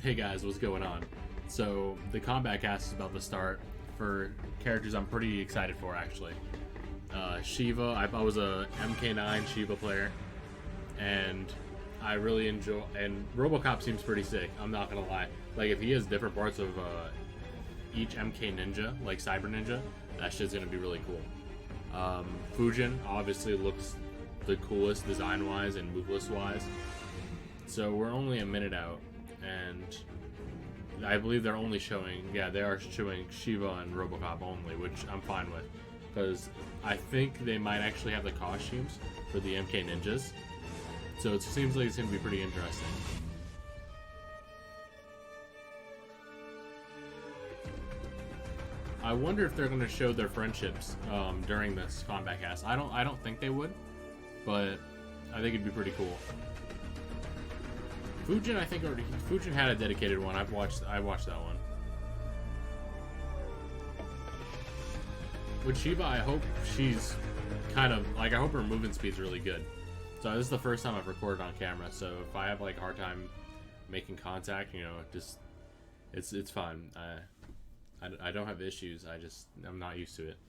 Hey guys, what's going on? So, the combat cast is about to start for characters I'm pretty excited for, actually. Sheeva, I was a MK9 Sheeva player, and I really enjoy, and Robocop seems pretty sick, I'm not gonna lie. Like, if he has different parts of each MK ninja, like Cyber Ninja, that shit's gonna be really cool. Fujin obviously looks the coolest design-wise and moveless-wise. So we're only a minute out, and I believe they're only showing, yeah, they are showing Sheeva and Robocop only, which I'm fine with, because I think they might actually have the costumes for the MK Ninjas, so it seems like it's going to be pretty interesting. I wonder if they're going to show their friendships during this combat cast. I don't think they would, but I think it'd be pretty cool. Fujin, I think Fujin had a dedicated one. I watched that one. With Sheeva, I hope she's kind of like, I hope her movement speed's really good. So this is the first time I've recorded on camera, so if I have like a hard time making contact, you know, just it's fine. I don't have issues. I'm not used to it.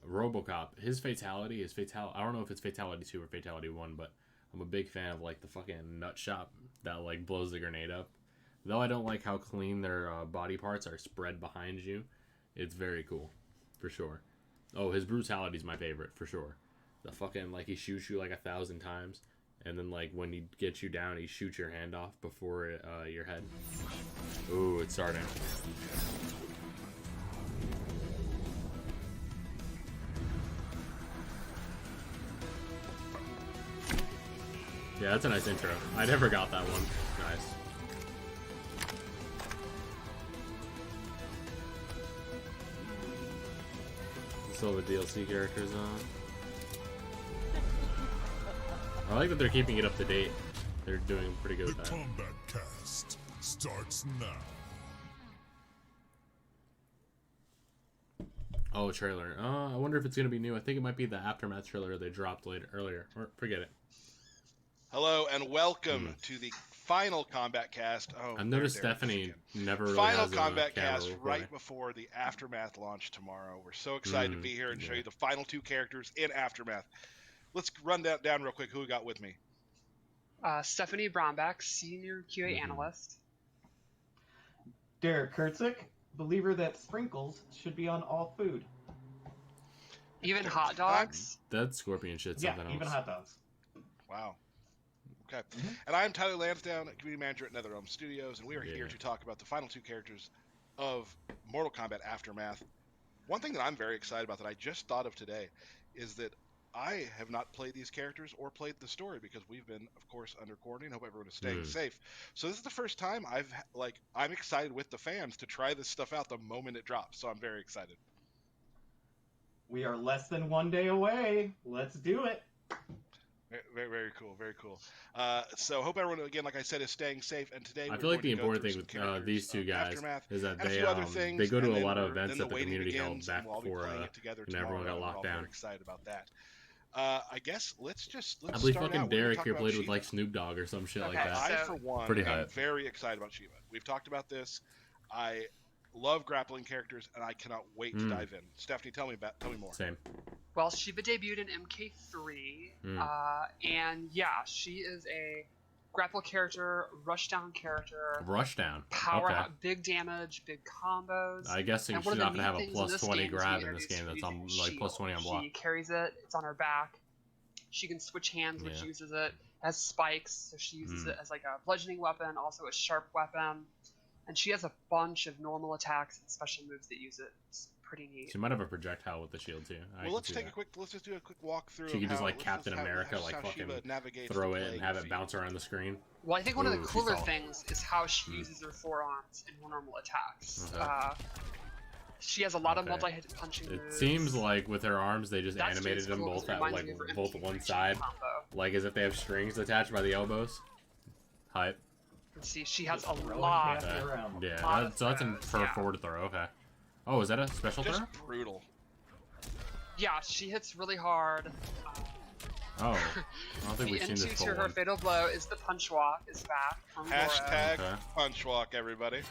Robocop, his fatality is I don't know if it's fatality 2 or fatality 1, but I'm a big fan of like the fucking nut shot that like blows the grenade up. Though I don't like how clean their body parts are spread behind you. It's very cool, for sure. Oh, his brutality is my favorite, for sure. The fucking, like, he shoots you like 1,000 times, and then like when he gets you down, he shoots your hand off before your head. Ooh, it's starting. Yeah, that's a nice intro. I never got that one. Nice. Still have the DLC characters on. I like that they're keeping it up to date. They're doing pretty good with that. The combat cast starts now. Oh, trailer. I wonder if it's gonna be new. I think it might be the Aftermath trailer they dropped earlier. Or forget it. Hello and welcome to the final combat cast. Oh, I've noticed Stephanie never really final has a combat camera cast recording. right before the Aftermath launch tomorrow. We're so excited to be here and show you the final 2 characters in Aftermath. Let's run down real quick who we got with me. Stephanie Bromback, Senior QA Analyst. Derek Kurtzik, believer that sprinkles should be on all food. Even hot dogs. That scorpion shit's something else. Even hot dogs. Wow. Okay. And I'm Tyler Lansdowne, Community Manager at NetherRealm Studios, and we are here to talk about the final 2 characters of Mortal Kombat Aftermath. One thing that I'm very excited about that I just thought of today is that I have not played these characters or played the story because we've been, of course, under quarantine. Hope everyone is staying safe. So this is the first time I'm excited with the fans to try this stuff out the moment it drops. So I'm very excited. We are less than 1 day away. Let's do it. Very, very cool. Very cool. So hope everyone, again, like I said, is staying safe. And today I feel like the important thing with these two guys is that they go to a lot of events that the community held back before when everyone got locked down. We're excited about that. I guess let's I believe fucking Derek here played with like Snoop Dogg or some shit like that. I, for one, am very excited about Sheeva. We've talked about this. I love grappling characters, and I cannot wait to dive in. Stephanie, tell me more. Same. Well, Sheeva debuted in MK3, and yeah, she is a grapple character, rushdown character. Rushdown. Power, big damage, big combos. I guess she's not going to have a plus 20 grab in this game. That's on like plus 20 on block. She carries it. It's on her back. She can switch hands when she uses it. It has spikes, so she uses it as like a bludgeoning weapon, also a sharp weapon. And she has a bunch of normal attacks and special moves that use it. It's pretty neat. She might have a projectile with the shield too. Let's just do a quick walkthrough. She can just like Captain America, like fucking throw it and have it bounce around the screen. Well, I think one of the cooler things is how she uses her forearms in normal attacks. She has a lot of multi-hit punching moves. It seems like with her arms, they just animated them both at like both one side, like as if they have strings attached by the elbows. Hype. See, she has a lot. Yeah, so that's a forward throw. Okay. Oh, is that a special throw? Just brutal. Yeah, she hits really hard. Oh, I don't think The we've seen into this to full her one. fatal blow is the punch walk is back from Laura. Hashtag Okay. punch walk, everybody.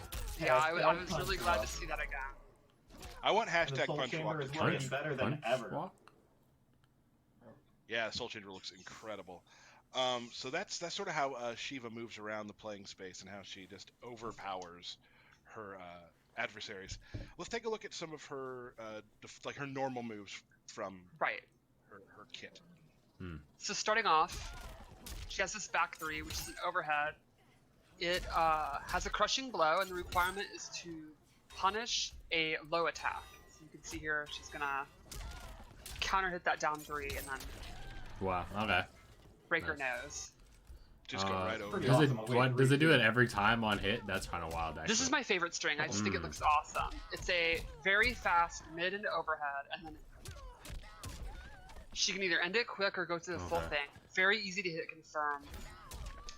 Yeah, I Hashtag was punch really glad walk. to see that again. I want And the hashtag Soul punch Chamber walk. is working better than ever. Walk? Yeah, Soul Changer looks incredible. So that's sort of how Sheeva moves around the playing space and how she just overpowers her adversaries. Let's take a look at some of her like her normal moves from Right. her kit. So starting off, she has this back three, which is an overhead. It has a crushing blow, and the requirement is to punish a low attack. So you can see here, she's gonna counter hit that down three, and then Wow. Okay. break her nose. Just go right over. pretty Does awesome. it? Away What, does it do three, it every time on hit? That's kind of wild. Actually. This is my favorite string. I just think it looks awesome. It's a very fast mid and overhead, and then she can either end it quick or go through the full Okay. thing. Very easy to hit confirm.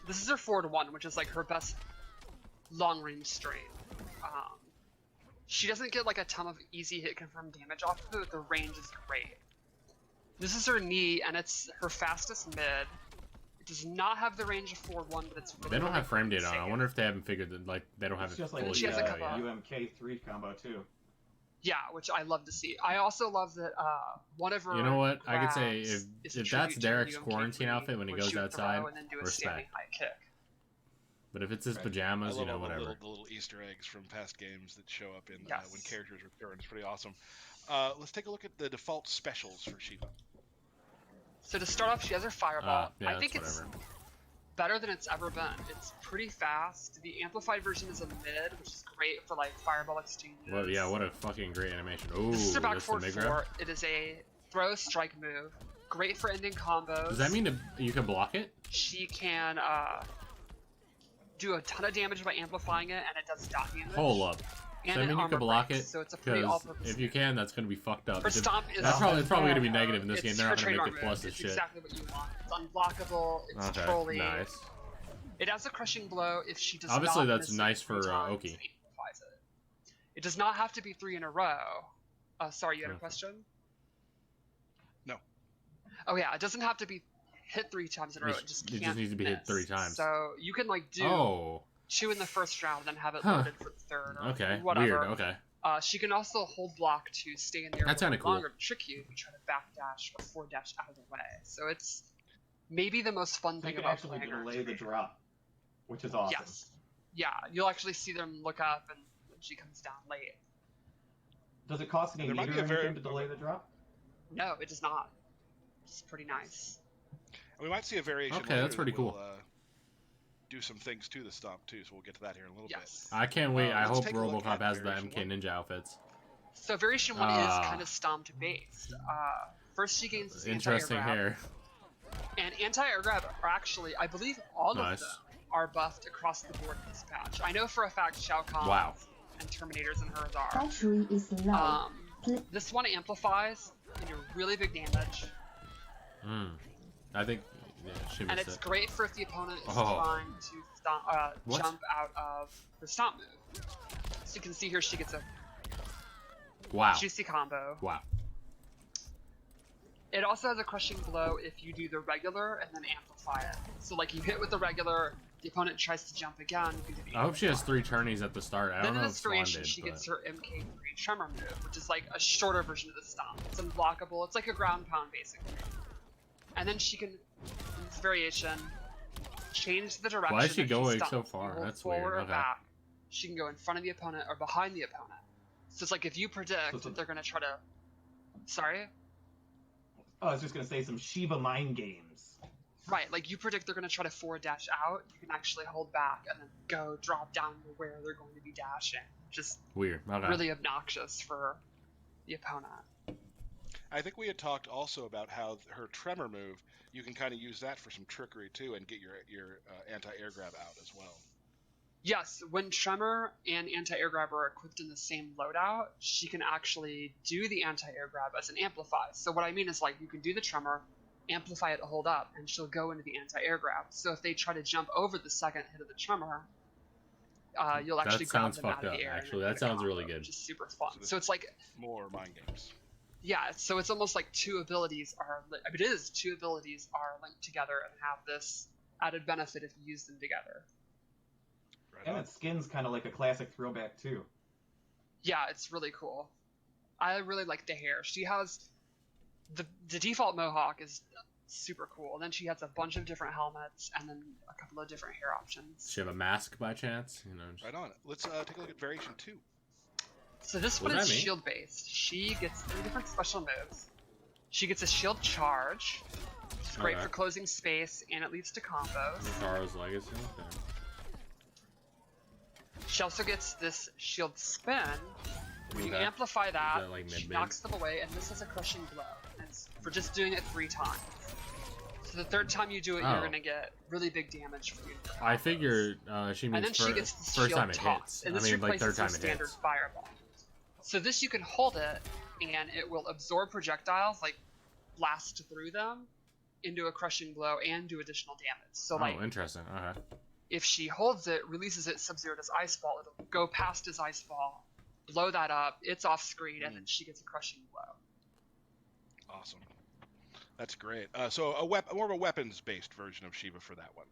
This is her forward one, which is like her best long range string. She doesn't get like a ton of easy hit confirm damage off of it, but the range is great. This is her knee, and it's her fastest mid. It does not have the range of forward one, but it's really, They don't really have frame data on. safe. I wonder if they haven't figured that. Like they don't have It's it just like fully She has a figured couple. out yet. UMK3 combo too. Yeah, which I love to see. I also love that one of her You know what? I could say grabs if is a that's tribute to Derek's UMK3, quarantine outfit when he where goes she would outside, throw and then do a standing respect. high kick. But if it's his Right. I pajamas, love you know, all whatever. the little Easter eggs from past games that show up in Yes. when characters return. It's pretty awesome. Let's take a look at the default specials for Sheeva. So to start off, she has her fireball. Yeah, I think that's it's whatever. better than it's ever been. It's pretty fast. The amplified version is a mid, which is great for like fireball exchanges. Well, yeah, what a fucking great animation. Ooh, This is her back that's the forward mid grab. four. It is a throw strike move. Great for ending combos. Does that mean that you can block it? she can do a ton of damage by amplifying it, and it does dot damage. Hold up. And Does that it mean you armor can block breaks, it? So it's a pretty Because all-purpose if you move. can, that's gonna be fucked up. Her It's a- stomp is That's probably going to be negative in this it's game. They're her not going to make trademark it plus move. as It's shit. exactly what you want. It's unblockable. It's Okay, trolly. nice. It has a crushing blow if she does Obviously, not that's miss nice it 3 for, times, Oki. it amplifies it. It does not have to be 3 in a row. Sorry, you had a Okay. question? No. Oh yeah, it doesn't have to be hit 3 times in a row. It just It can't just needs to be hit miss. 3 times. So you can like do Oh, 2 in the first round and then have it Huh. loaded for the third or okay. whatever. Weird. Okay. She can also hold block to stay in there That's a kinda little cool. longer to trick you if you try to backdash or forward dash out of the way. So it's maybe the most fun So you thing can about actually playing her. delay the drop, which is awesome. Yes. Yeah, you'll actually see them look up and when she comes down late. Does it cost any There might meter be or a very- anything to delay the drop? No, it does not. It's pretty nice. And we might see a variation. Okay, that's later pretty that will, cool. do some things to the stomp too, so we'll get to that here in a little Yes. I can't wait. I let's hope take a look RoboCop at has the Variation MK Ninja outfits. So variation 1 Ah. is kind of stomped based. First she gains this Interesting anti-air grab. hair. And anti-air grab are actually, I believe all Nice. of them are buffed across the board in this patch. I know for a fact Shao Kahn Wow. and Terminators and hers are. Battery is low. This one amplifies and do really big damage, I think she and missed it's it. great for if the opponent is Oh. trying to stomp, What? jump out of the stomp move. So you can see here she gets a Wow. juicy combo. Wow. It also has a crushing blow if you do the regular and then amplify it. So like you hit with the regular, the opponent tries to jump again. You do the I hope she has amplify. 3 turnies at the start. I Then don't in know this if Swan variation, did, she but... gets her MK3 Tremor move, which is like a shorter version of the stomp. It's unblockable. It's like a ground pound, basically. And then she can, in this variation, change the direction. Why is she that going stomps. so You far? hold That's forward weird. or Okay. back. She can go in front of the opponent or behind the opponent. So it's like if you predict So- that they're going to try to... Sorry? Oh, I was just gonna say some Sheeva mind games. Right, like you predict they're going to try to forward dash out, you can actually hold back and then go drop down to where they're going to be dashing. Just Weird. Okay. really obnoxious for the opponent. I think we had talked also about how her tremor move, you can kind of use that for some trickery too, and get your anti-air grab out as well. Yes, when Tremor and Anti-Air Grab are equipped in the same loadout, she can actually do the Anti-Air Grab as an amplify. So what I mean is like you can do the Tremor, amplify it to hold up, and she'll go into the Anti-Air Grab. So if they try to jump over the second hit of the Tremor, you'll actually That grab sounds them out fucked of up, the air. and actually. then That get a sounds combo, really good. Which is super fun. So this- So it's like, More mind games. Yeah, so it's almost like two abilities are. I mean, it is two abilities are linked together and have this added benefit if you use them together. Right And on. its skin's kind of like a classic throwback too. Yeah, it's really cool. I really like the hair. She has the default mohawk is super cool. Then she has a bunch of different helmets and then a couple of different hair options. Does she have a mask by chance? You know. Right on. Let's take a look at variation 2. So this What one does is that mean? shield based. She gets 3 different special moves. She gets a shield charge. It's great Okay. for closing space and it leads to combos. Naruto's Legacy. Okay. She also gets this shield spin. When you Okay. amplify that, that, like, she mid-mid? knocks them away, and this is a crushing blow. And it's for just doing it 3 times. So the third time you do it, Oh. you're gonna get really big damage for you. I figured she And means then she gets the first shield time it toss, hits. and I this mean, like replaces third time your it standard hits. fireball. So this you can hold it, and it will absorb projectiles, like blast through them, into a crushing blow and do additional damage. So like, Oh, interesting. Okay. if she holds it, releases it, Sub-Zero does Ice Ball, it'll go past his Ice Ball, blow that up, it's off screen, and then she gets a crushing blow. Awesome. That's great. So more of a weapons-based version of Sheeva for that one.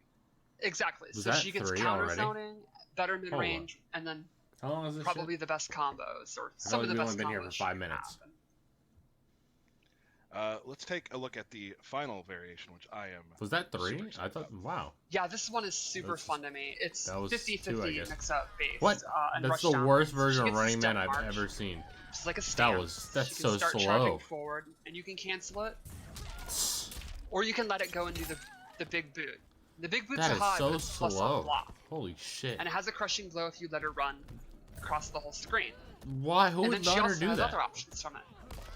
Exactly. Was So that she gets 3 counter already? zoning, better mid range, and then How long is this? probably shit? the best combos, or I some thought of the we've best only been here for combos 5 she can minutes. have. Let's take a look at the final variation, which I am. Was that 3? super I excited thought. about. Wow. Yeah, this one is super That's- fun to me. It's that was 2, I 50-50 guess. mix-up based. What? And That's rush the down. worst So version she of gets a Running Man step I've march. ever seen. It's like a stance. That's she so can start slow. charging forward, and you can cancel it, or you can let it go and do the big boot. The big boot's That is high, so but it's plus on slow. block, Holy shit. and it has a crushing blow if you let her run across the whole screen. Why? Who And would then she let her also do has that? other options from it.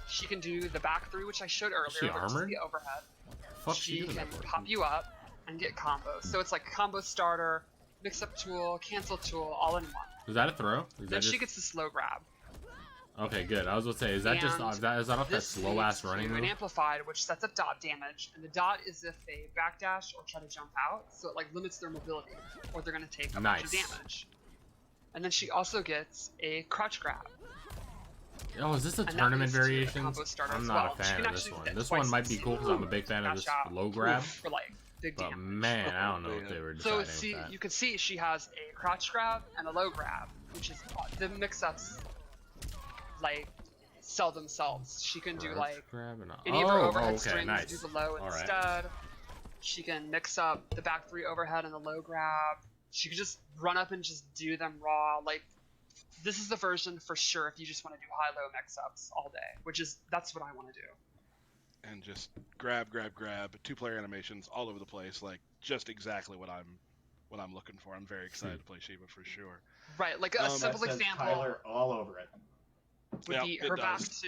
She can do the back 3, which I showed earlier, she which is armored? the overhead. Fuck She doing can that for? pop you up and get combos. So it's like combo starter, mix-up tool, cancel tool, all in one. Is that a throw? Is Then that she just... gets the slow grab. Okay, good. I was going to say, is that just And is that off that This slow ass leads running to move? an amplified, which sets up dot damage, and the dot is if they backdash or try to jump out, so it like limits their mobility, or they're gonna take a bunch of Nice. damage. And then she also gets a crotch grab. Oh, is this a And that tournament leads to a variation? combo starter I'm as not well. a She fan can of this actually do one. that This twice one might and be see, cool because I'm a big fan of dash this out, low grab. for like big But damage. man, I don't know if man. they were So deciding see, with that. you can see she has a crotch grab and a low grab, which is the mix-ups like sell themselves. She can do Crotch like grab and any of her overhead okay, strings, nice. do the low All right. instead. She can mix up the back 3 overhead and the low grab. She can just run up and just do them raw. Like, this is the version for sure if you just want to do high-low mix-ups all day, that's what I want to do. And just grab, 2-player animations all over the place, like just exactly what I'm looking for. I'm very excited to play Sheeva for sure. Right, like a That simple That says example Tyler all over it. would Yep, be it her back does. 2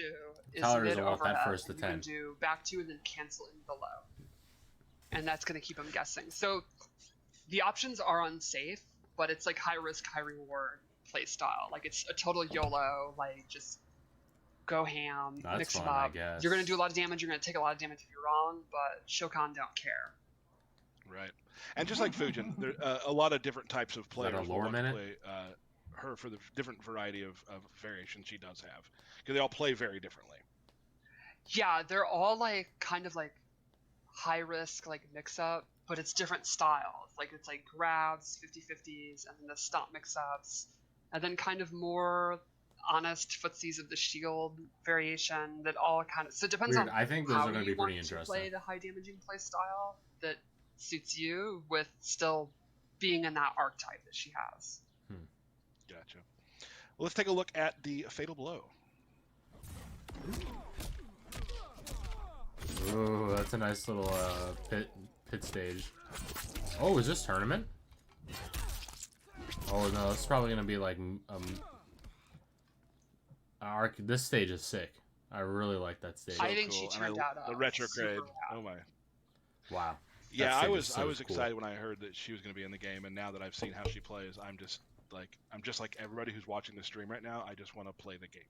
is Tyler mid doesn't want that overhead. first to and you can 10. do back 2 and then cancel in the low. And that's going to keep them guessing. So the options are unsafe, but it's like high risk, high reward play style. Like it's a total YOLO, like just go ham, That's mix fun, them I up. guess. You're going to do a lot of damage, you're going to take a lot of damage if you're wrong, but Shokan don't care. Right. And just like Fujin, there a lot of different types of that players a will lore want to minute? play her for the different variety of variations she does have, because they all play very differently. Yeah, they're all like kind of like high risk, like mix up, but it's different styles. Like it's like grabs, 50-50s, and then the stomp mix ups, and then kind of more honest footsies of the shield variation that all kind of. So it depends Weird. on I think those how are going to you be pretty want to interesting. play the high damaging play style that suits you with still being in that archetype that she has. Gotcha. Well, let's take a look at the Fatal Blow. Ooh, that's a nice little pit stage. Oh, is this tournament? Oh no, it's probably gonna be like this stage is sick. I really like that stage. I think she And turned out the retro super crate. rad. Oh my. Wow. Yeah, stage I is was so cool. excited when I heard that she was going to be in the game, and now that I've seen how she plays, I'm just like everybody who's watching the stream right now. I just want to play the game.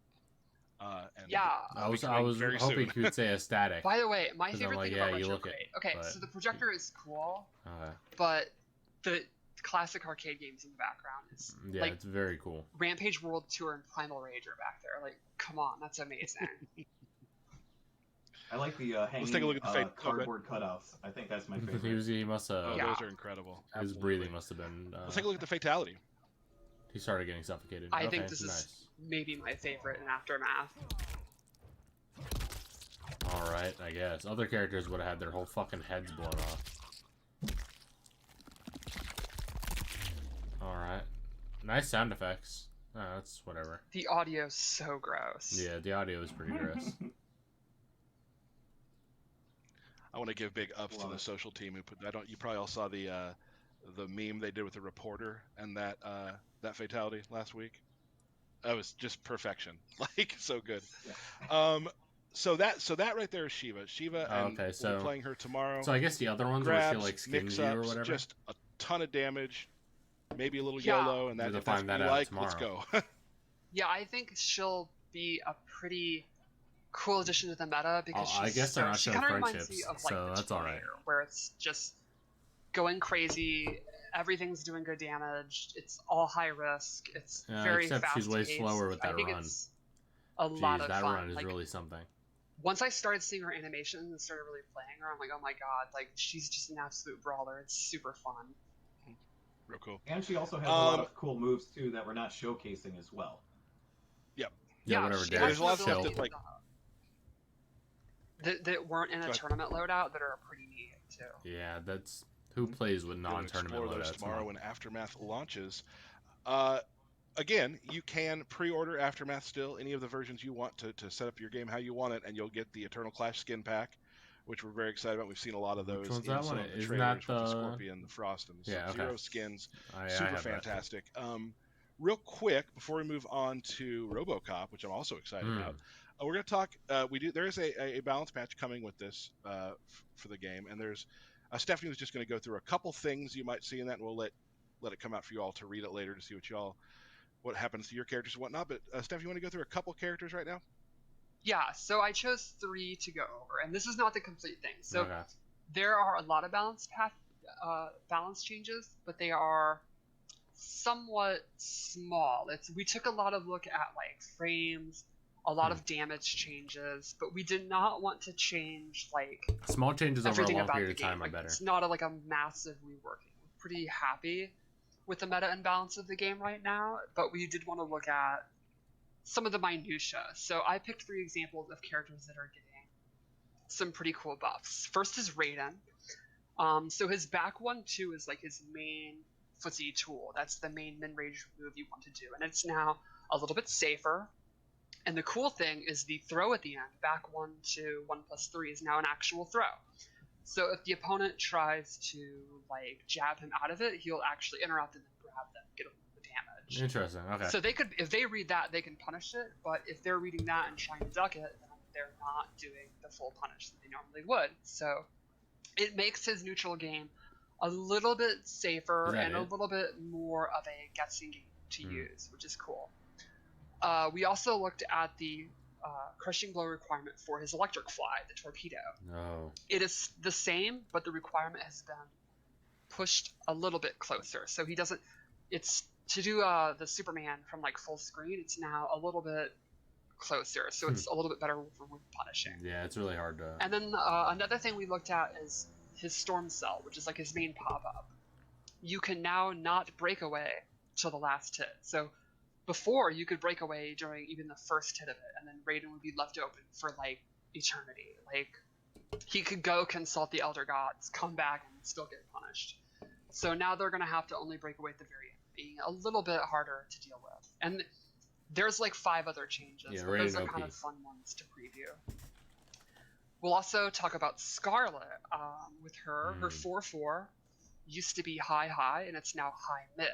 And Yeah. I was very hoping soon. you would say estatic. By the way, my 'Cause I'm favorite like, thing yeah, about you look Retrograde. it, Okay, but- so the projector is cool, Okay. but the classic arcade games in the background is Yeah, like it's very cool. Rampage World Tour and Primal Rage are back there. Like, come on, that's amazing. I like the hanging Let's take a look at the cardboard cutouts. I think that's my favorite. he must have. Oh, Yeah. those are incredible. His Absolutely. breathing must have been. Let's take a look at the fatality. He started getting suffocated. I Okay, think this nice. is maybe my favorite in Aftermath. All right, I guess other characters would have had their whole fucking heads blown off. All right, nice sound effects. Oh, that's whatever. The audio's so gross. Yeah, the audio is pretty gross. I want to give big ups to the social team who put. You probably all saw the meme they did with the reporter and that fatality last week. That was just perfection, like so good. Yeah. So that right there is Sheeva. Sheeva, and okay, so we're playing her tomorrow. So I guess the other ones where Grabs, she like skins you or mix-ups, whatever. just a ton of damage, maybe a little Yeah. YOLO, and We'll if that's find what that you out like, let's go. Yeah, I think she'll be a pretty cool addition to the meta because I she's guess they're not she showing kind of reminds me friendships, of like so the that's all right. Terminator, where it's just going crazy. Everything's doing good damage. It's all high risk. It's very except fast. she's way slower with that I think run. it's a Jeez, lot of that fun. run is Like, really something. once I started seeing her animations and started really playing her, I'm like, oh my god, like she's just an absolute brawler. It's super fun. Real cool. And she also has a lot of cool moves too that we're not showcasing as well. Yeah, whatever. she Dave. has There's a lot of stuff abilities, that, like- that weren't in a tournament loadout that are pretty neat too. Yeah, that's who plays with We'll non-tournament explore those loadouts. tomorrow Come when Aftermath launches. Again, you can pre-order Aftermath still, any of the versions you want to set up your game how you want it, and you'll get the Eternal Clash skin pack, which we're very excited about. We've seen a lot of those Which one's in that some one? of the Isn't trailers that with the the- Scorpion, the Frost, and the Yeah, okay. Sub-Zero skins. I Super have that. fantastic. Real quick, before we move on to RoboCop, which I'm also excited about, we're going to talk. There is a balance patch coming with this for the game, and there's Stephanie was just going to go through a couple things you might see in that, and we'll let it come out for you all to read it later to see what happens to your characters and whatnot. But Steph, you want to go through a couple characters right now? Yeah, so I chose 3 to go over, and this is not the complete thing. So Okay. there are a lot of balance changes, but they are somewhat small. We took a lot of look at like frames, a lot of damage changes, but we did not want to change like Small changes over a everything long about period the of time game. are Like, better. it's not like a massive reworking. We're pretty happy with the meta and balance of the game right now, but we did want to look at some of the minutia. So I picked 3 examples of characters that are getting some pretty cool buffs. First is Raiden. So his back 1-2 is like his main footsie tool. That's the main min-range move you want to do, and it's now a little bit safer. And the cool thing is the throw at the end, back 1-2, 1+3 is now an actual throw. So if the opponent tries to like jab him out of it, he'll actually interrupt and then grab them, get him the damage. Interesting. Okay. So they could, if they read that, they can punish it. But if they're reading that and trying to duck it, then they're not doing the full punish that they normally would. So it makes his neutral game a little bit safer and a little bit more of a guessing game to use, which is cool. We also looked at the crushing blow requirement for his electric fly, the torpedo. No. It is the same, but the requirement has been pushed a little bit closer. So he doesn't. It's to do the Superman from like full screen. It's now a little bit closer, so it's a little bit better for when punishing. Yeah, it's really hard to. And then another thing we looked at is his storm cell, which is like his main pop-up. You can now not break away till the last hit. So before, you could break away during even the first hit of it, and then Raiden would be left open for like eternity. Like he could go consult the Elder Gods, come back, and still get punished. So now they're gonna have to only break away at the very end, being a little bit harder to deal with. And there's like 5 other changes. Yeah, but those Raiden are kind OP. of fun ones to preview. We'll also talk about Scarlet with her. Her 4/4 used to be high, and it's now high-mid.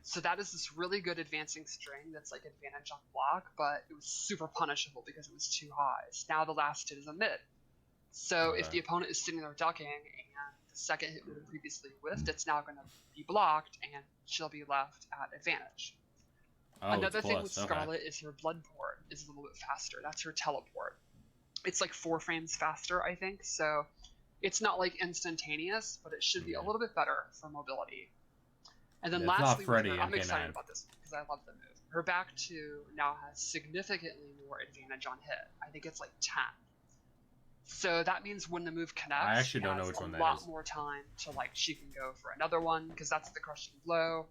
So that is this really good advancing string that's like advantage on block, but it was super punishable because it was too high. So now the last hit is a mid. So if the opponent is sitting there ducking and the second hit would have previously whiffed, it's now going to be blocked and she'll be left at advantage. Oh, Another it's thing plus. with Scarlet is her blood port is a little bit faster. That's her teleport. It's like 4 frames faster, I think. So it's not like instantaneous, but it should be a little bit better for mobility. And then Yeah, it's not lastly, with Freddy, her, I'm MK9. excited about this one because I love the move. Her back 2 now has significantly more advantage on hit. I think it's like 10. So that means when the move connects, I actually don't it know has which one a that lot is. more time to like she can go for another one because that's the crushing blow,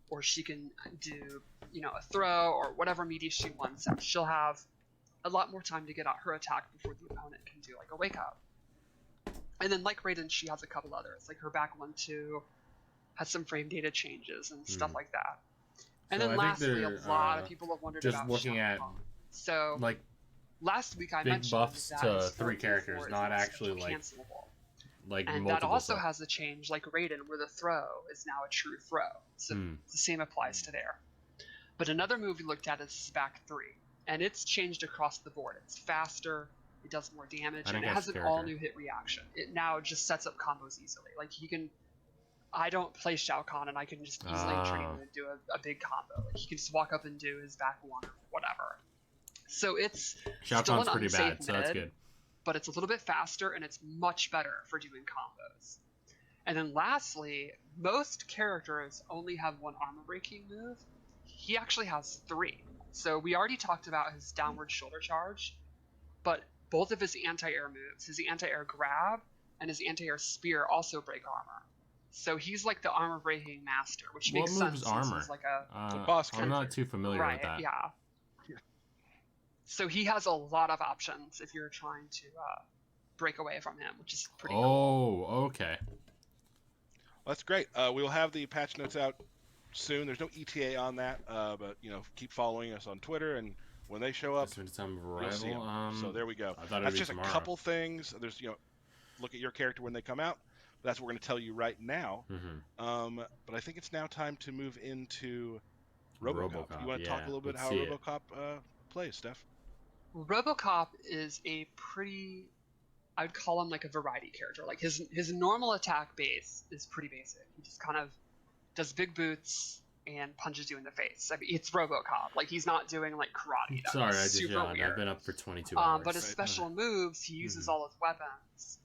or she can do a throw or whatever media she wants. And she'll have a lot more time to get out her attack before the opponent can do like a wake up. And then like Raiden, she has a couple others like her back 1-2 has some frame data changes and stuff like that. And So then I think lastly, a they're, lot of people have wondered just about looking at Shao Kahn. So like last week I big mentioned buffs that to his 3 4-4 characters, is not now actually schedule like cancelable. And that multiple also stuff. has a change like Raiden, where the throw is now a true throw. So the same applies to there. But another move we looked at is SPAC 3, and it's changed across the board. It's faster, it does more damage, and it has an all-new hit reaction. It now just sets up combos easily. Like he can, I don't play Shao Kahn, and I can just easily train him to do a big combo. Like he can just walk up and do his back 1 or whatever. So it's Shao still Kahn's an pretty unsafe bad, so that's good. but it's a little bit faster and it's much better for doing combos. And then lastly, most characters only have 1 armor breaking move. He actually has 3. So we already talked about his downward shoulder charge, but both of his anti-air moves, his anti-air grab and his anti-air spear, also break armor. So he's like the armor breaking master, which makes sense. What moves armor? He's like a boss I'm not too familiar with that. Yeah. So he has a lot of options if you're trying to break away from him, which is pretty cool. Oh, okay. Well, that's great. We'll have the patch notes out soon. There's no ETA on that, but keep following us on Twitter, and when they show up, you'll see them. So there we go. That's just tomorrow. A couple things. There's look at your character when they come out. That's what we're going to tell you right now. But I think it's now time to move into Robocop. You want to talk a little bit how Robocop plays, Steph? Robocop is a pretty, I would call him like a variety character. Like his normal attack base is pretty basic. He just kind of does big boots and punches you in the face. I mean, it's Robocop. Like he's not doing like karate. Sorry, I just super weird. I've been up for 22 hours. But his special moves, he uses all his weapons,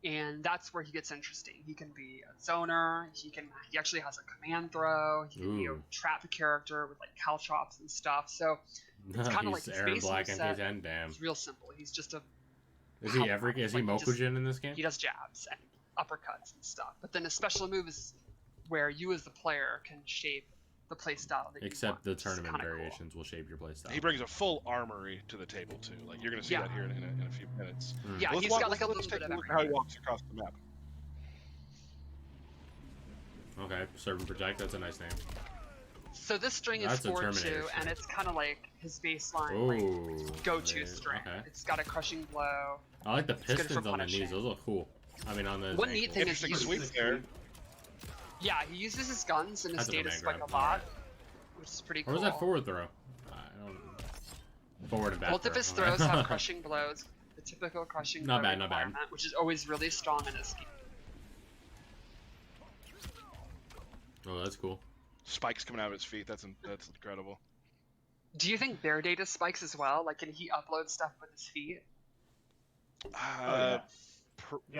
and that's where he gets interesting. He can be a zoner. He actually has a command throw. He can trap a character with like caltrops and stuff. So it's kind of like his base Black set. MK10, damn. It's real simple. He's just a. Is he Mokujin in this game? He does jabs and uppercuts and stuff. But then his special move is where you as the player can shape the playstyle that Except you want. the tournament variations will shape your playstyle. He brings a full armory to the table too. Like you're going to see that here in a few minutes. Yeah, he's got like a little bit of everything. How he walks across the map. Okay, serve and protect. That's a nice name. So this string is 4-2, and it's kind of like his baseline go-to string. Okay. It's got a crushing blow. I like the pistons on the knees. Those look cool. I mean, on the one neat thing is he uses there. Yeah, he uses his guns and his data spike a lot, which is pretty cool. Or was that forward throw? I don't. Forward and back. Both of his throws have crushing blows. The typical crushing blow requirement, which is always really strong in his scheme. Oh, that's cool. Spikes coming out of his feet. That's incredible. Do you think their data spikes as well? Like, can he upload stuff with his feet?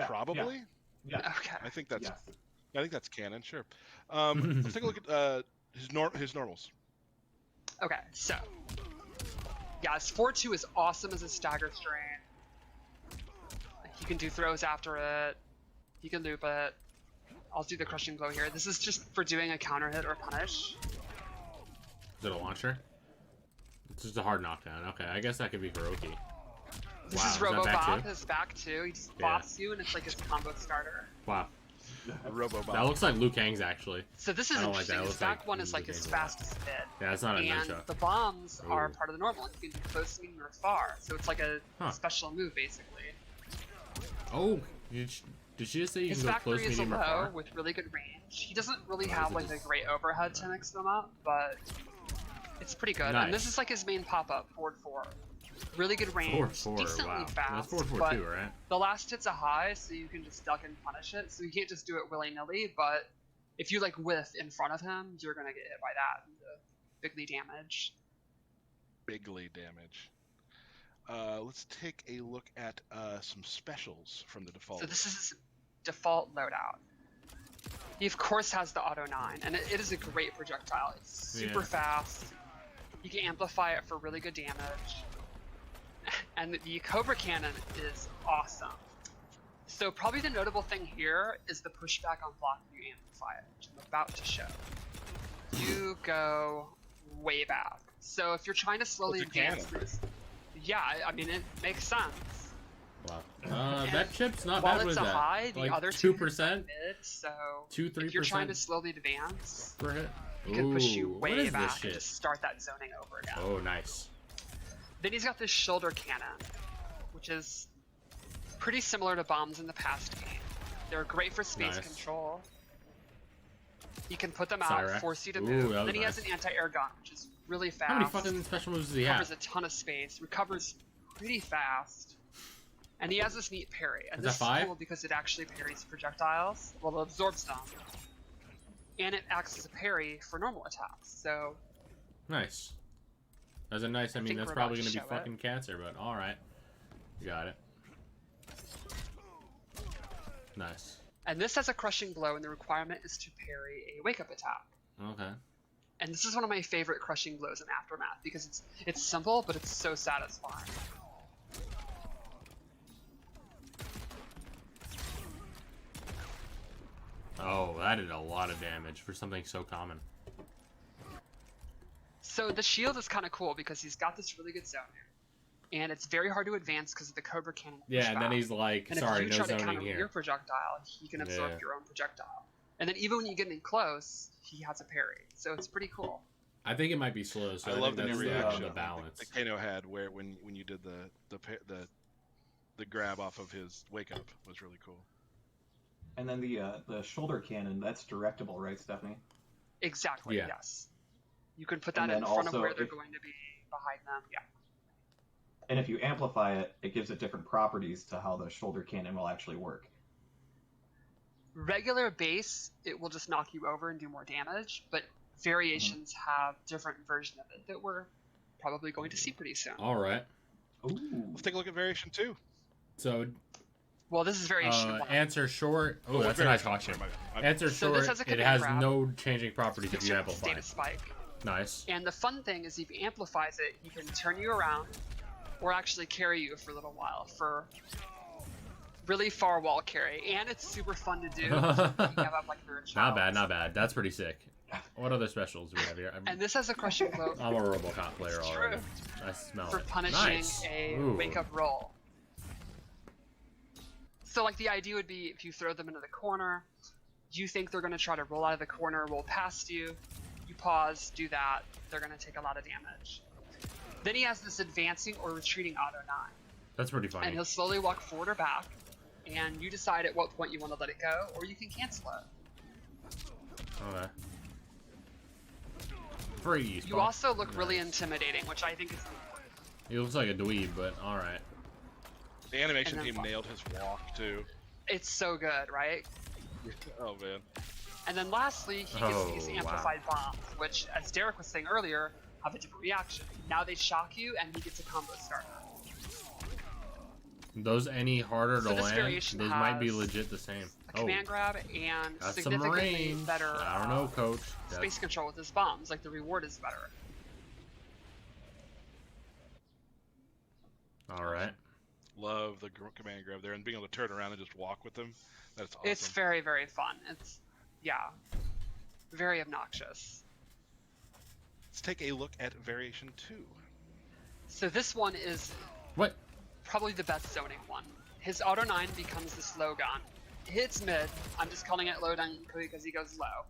Probably. Yeah. Okay. I think that's canon. Sure. Let's take a look at his normals. Okay, so yeah, his 4-2 is awesome as a stagger string. He can do throws after it. He can loop it. I'll do the crushing blow here. This is just for doing a counter hit or punish. Is it a launcher? It's just a hard knockdown. Okay, I guess that could be Hiroki. This is Robobop, his back two. He just bops you, and it's like his combo starter. Wow. Robobop. That looks like Liu Kang's actually. So this is interesting. His back one is like his fastest hit. Yeah, it's not a And the bombs are part of the normal. You can do close, medium, or far. So it's like a special move, basically. Oh, did she just say you can go close, medium, or far? His back 3 is a low with really good range. He doesn't really have like a great overhead to mix them up, but it's pretty good. Nice. And this is like his main pop-up, forward 4. Really good range, decently fast. That's 4-4-2, right? The last hit's a high, so you can just duck and punish it. So you can't just do it willy-nilly, but if you like whiff in front of him, you're gonna get hit by that and bigly damage. Bigly damage. Let's take a look at some specials from the default. So this is his default loadout. He of course has the Auto 9, and it is a great projectile. It's super fast. You can amplify it for really good damage. And the Cobra Cannon is awesome. So probably the notable thing here is the pushback on block when you amplify it, which I'm about to show. You go way back. So if you're trying to slowly advance this, yeah, I mean it makes sense. Wow. That chip's not While bad. What it's is a that? high, the like other 2%? Mid, so 2-3%. if you're trying to slowly advance, per hit. it can push you What way is back this and shit? just start that zoning over again. Oh, nice. Then he's got this shoulder cannon, which is pretty similar to bombs in the past game. They're great for space Nice. control. You can put them out, Cyrax. force you to Ooh, move. that was Then he nice. has an anti-air gun, which is really fast. How many fucking special moves does he have? Covers a ton of space, recovers pretty fast. And he has this neat parry. And Is this that 5? is cool because it actually parries projectiles. Well, it absorbs them. And it acts as a parry for normal attacks. So Nice. That's a nice. I mean, think that's we're probably about gonna to be show it. fucking cancer, but all right. You got it. Nice. And this has a crushing blow, and the requirement is to parry a wake-up attack. Okay. And this is one of my favorite crushing blows in Aftermath because it's simple, but it's so satisfying. Oh, that did a lot of damage for something so common. So the shield is kind of cool because he's got this really good zoning, and it's very hard to advance because of the Cobra Cannon. Yeah, and then pushback. he's like, And sorry, if no you try to zoning counter your here. projectile, he can absorb Yeah. your own projectile. And then even when you get in close, he has a parry. So it's pretty cool. I think it might be slow, so I I, love think the that's new the, reaction the balance. that Kano had, where when you did the grab off of his wake up was really cool. And then the shoulder cannon, that's directable, right, Stephanie? Exactly, Yeah. yes. You can put And that in then front of also where they're if- going to be behind them. Yeah. And if you amplify it, it gives it different properties to how the shoulder cannon will actually work. Regular base, it will just knock you over and do more damage, but variations have different version of it that we're probably going to see pretty soon. All right. Ooh. Let's take a look at variation 2. So, Well, this is variation 1. answer short. Oh, what that's a nice variation? costume. My- Answer So this short. has a It command has grab. no changing properties if It's you a amplify. status spike. Nice. And the fun thing is if he amplifies it, he can turn you around or actually carry you for a little while for really far wall carry. And it's super fun to do. You have up like you're a Not child. bad, not bad. That's pretty sick. What other specials do we have here? And this has a crushing blow I'm a Robocop player It's already. true. I smell for it. punishing Nice. a Ooh. wake-up roll. So like the idea would be if you throw them into the corner, you think they're going to try to roll out of the corner, roll past you, you pause, do that, they're going to take a lot of damage. Then he has this advancing or retreating auto 9, That's pretty and funny. he'll slowly walk forward or back, and you decide at what point you want to let it go, or you can cancel it. Okay. Freeze. You punk. also look really Nice. intimidating, which I think is He looks like a dweeb, but all right. The animation And then team what? nailed his walk too. it's so good, right? Oh man. And then lastly, he gets Oh, these wow. amplified bombs, which, as Derek was saying earlier, have a different reaction. Now they shock you, and he gets a combo starter. Those any harder So to this land? variation Those might be has legit the same. A command grab and That's some significantly range. better I don't know, coach. space control with his bombs. Like the reward is better. All right. Love the command grab there and being able to turn around and just walk with them. That's awesome. It's very, very fun. It's, yeah, very obnoxious. Let's take a look at variation 2. So this one is What? probably the best zoning one. His auto 9 becomes the slow gun. It hits mid. I'm just calling it low down because he goes low.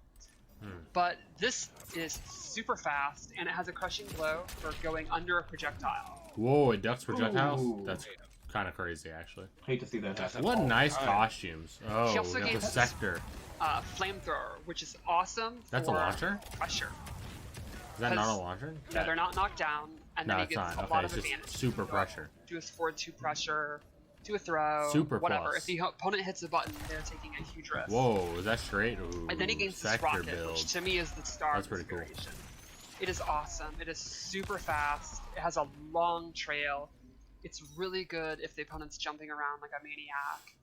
But this is super fast, and it has a crushing blow for going under a projectile. Whoa! It ducks projectiles. Ooh. That's kind of crazy, actually. Hate to see that happen. What all nice time. costumes. Oh, He also we got the gave us- sector. Flamethrower, which is awesome. That's a for launcher? Pressure. Is that not a 'Cause- launcher? No, they're not knocked down, and No, then it's he gets not. a Okay, lot it's of just advantage. super pressure. Do his forward 2 pressure, do a throw, Super whatever. plus. If the opponent hits a button, they're taking a huge risk. Whoa! Is that straight? Ooh, And then he gains this sector rocket, build. which to me is the star That's of this pretty cool. variation. It is awesome. It is super fast. It has a long trail. It's really good if the opponent's jumping around like a maniac.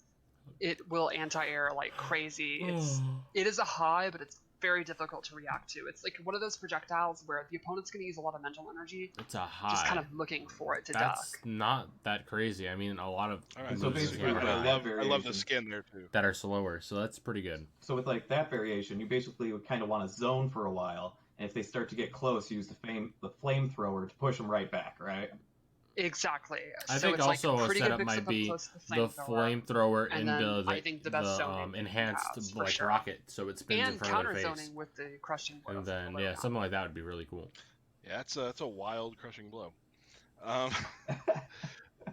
It will anti-air like crazy. It is a high, but it's very difficult to react to. It's like one of those projectiles where the opponent's going to use a lot of mental energy. It's a high. Just kind of looking for it to That's duck. not that crazy. I mean, a lot of All right. So moves basically, are with I high love the variation- skin there too. that are slower, so that's pretty good. So with like that variation, you basically would kind of want to zone for a while, and if they start to get close, use the flamethrower to push them right back, right? Exactly. I so think it's also like a a pretty setup good mix might up be close to the the flamethrower. flamethrower And into then the, I think the best zoning you enhanced have, for like sure. rocket, so it spins in And front of their counter face. zoning with the crushing blow. And from then below yeah, ground. something like that would be really cool. Yeah, that's a wild crushing blow.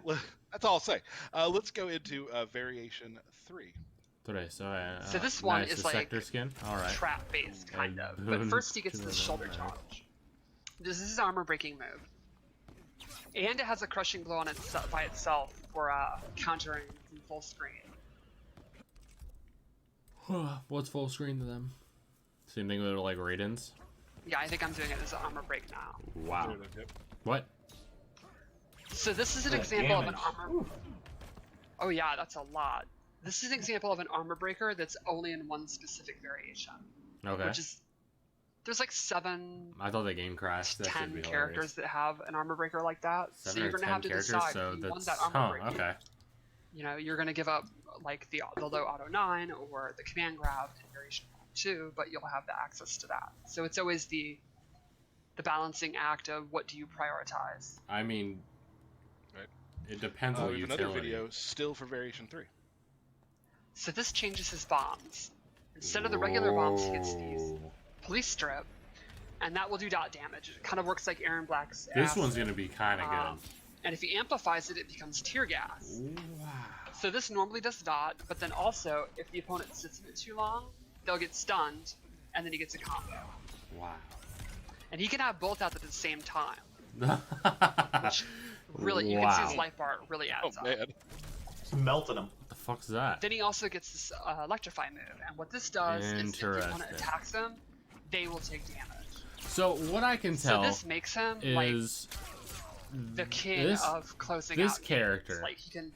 That's all I'll say. Let's go into variation 3. Today, So this one nice, is the like sector skin. All right. trap based kind And of. But boom first he gets to the the shoulder right. charge. This is his armor breaking move. And it has a crushing blow on itself by itself for countering from full screen. What's full screen to them? Same thing with like Raidens. Yeah, I think I'm doing it as an armor break now. Wow. Yep. What? So this is an Oh, example of an damage. armor. Oh yeah, that's a lot. This is an example of an armor breaker that's only in one specific variation, Okay. which is there's like 7 I thought the game crashed. That should 10 be characters that have an armor breaker like that. So 7 you're or gonna 10 have to characters, decide so if you want that's that armor breaking. okay. You know, you're gonna give up like the low auto 9 or the command grab in variation 2, but you'll have the access to that. So it's always the balancing act of what do you prioritize. I mean, Right. it depends on We the have utility. another video still for variation 3. So this changes his bombs. Instead of the regular bombs, he gets these Whoa. police strip, and that will do dot damage. It kind of works like Aaron Black's This acid. one's gonna be kind of Um, and if he amplifies it, it becomes tear gas. good. Wow. So this normally does dot, but then also, if the opponent sits in it too long, they'll get stunned, and then he gets a combo. Wow. And he can have both out at the same time. Really, you can see his life bar really Oh adds up. man. Just melting them. What the fuck's that? Then he also gets this electrify move, and what this does is if the opponent Interesting. attacks them, they will take damage. So what I can So tell this makes him like is the king this of closing this out games. character, Like he can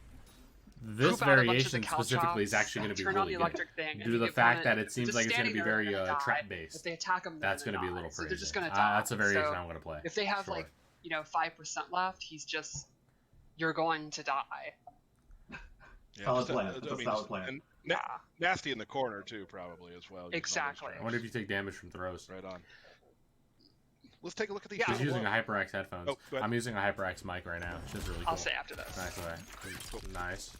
this poop out a bunch of the variation caltrops, specifically is actually going to be turn on really the good electric thing, due and to the the fact opponent that it seems just like it's going to standing be there, very they're gonna die. trap If based. they attack them, That's going to be a little So crazy. they're just going to die. That's a variation So I'm going to play. if they have Sure. like 5% left, he's just you're going to die. Yeah, Solid just, plan. I That's a mean, solid plan. And Yeah, nasty in the corner too, probably as well. using all those exactly. I wonder if you take damage from throws. traps. Right on. Let's take a look at these. Yeah. She's fatal using a blows. HyperX headphones. Oh, go ahead. I'm using a HyperX mic right now. She's really cool. I'll say after this. Nice, okay. Nice.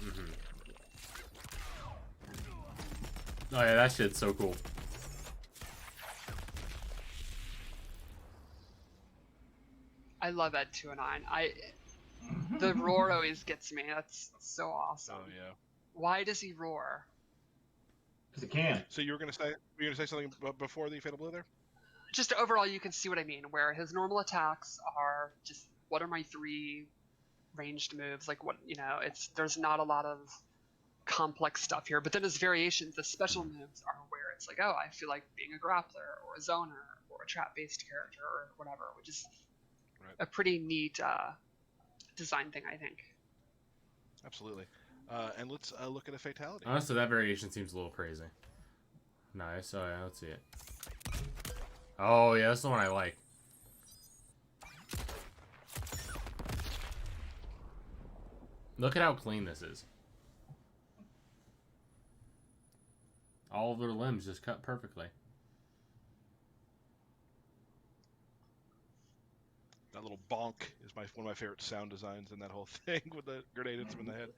Mm-hmm. Oh yeah, that shit's so cool. I love Ed 209. The roar always gets me. That's so awesome. Oh yeah. Why does he roar? Because it can. So you were gonna say something before the fatal blow there? Just overall, you can see what I mean. Where his normal attacks are just what are my 3 ranged moves? Like what there's not a lot of complex stuff here. But then his variations, the special moves are where it's like, oh, I feel like being a grappler or a zoner or a trap-based character or whatever, which is Right. a pretty neat design thing, I think. Absolutely. And let's look at a fatality. Honestly, that variation seems a little crazy. Nice. Oh yeah, let's see it. Oh yeah, that's the one I like. Look at how clean this is. All of their limbs just cut perfectly. That little bonk is one of my favorite sound designs in that whole thing with the grenade hits him in the head.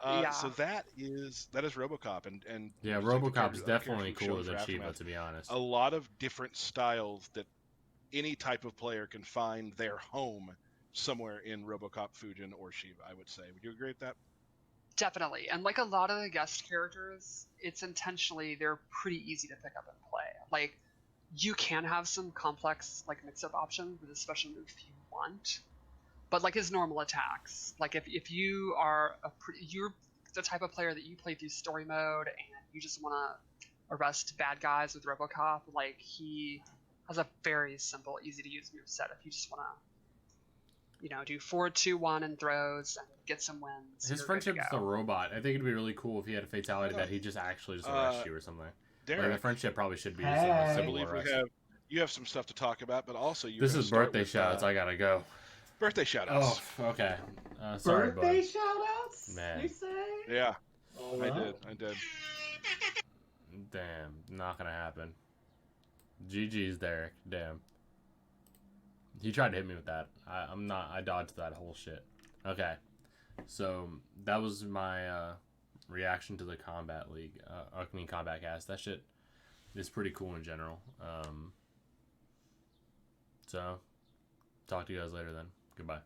Yeah. So that is RoboCop, and Yeah, just like the RoboCop's characters- other definitely characters we've cooler shown than for Sheeva, Aftermath. to be honest. A lot of different styles that any type of player can find their home somewhere in RoboCop, Fujin, or Sheeva. I would say. Would you agree with that? Definitely. And like a lot of the guest characters, they're pretty easy to pick up and play. Like, you can have some complex, like, mix-up options with a special move if you want. But, like, his normal attacks. Like, if you are you're the type of player that you play through story mode and you just want to arrest bad guys with RoboCop, like, he has a very simple, easy-to-use moveset if you just want do 4-2-1 and throws and get some wins. His friendship with the robot. I think it'd be really cool if he had a fatality that he just actually just arrests you or something. Derek, Like the friendship probably should be Hey. I simple believe arrest. you have some stuff to talk about, but also This is birthday shoutouts. I gotta go. Birthday shoutouts. Oh, okay. Sorry, Birthday bud. shoutouts? Man. You say? Yeah, All I right. did. Damn, not gonna happen. GG's, Derek. Damn. He tried to hit me with that. I dodged that whole shit. Okay. So, that was my reaction to the Combat League. Combat Cast. That shit is pretty cool in general. So, talk to you guys later then. Goodbye.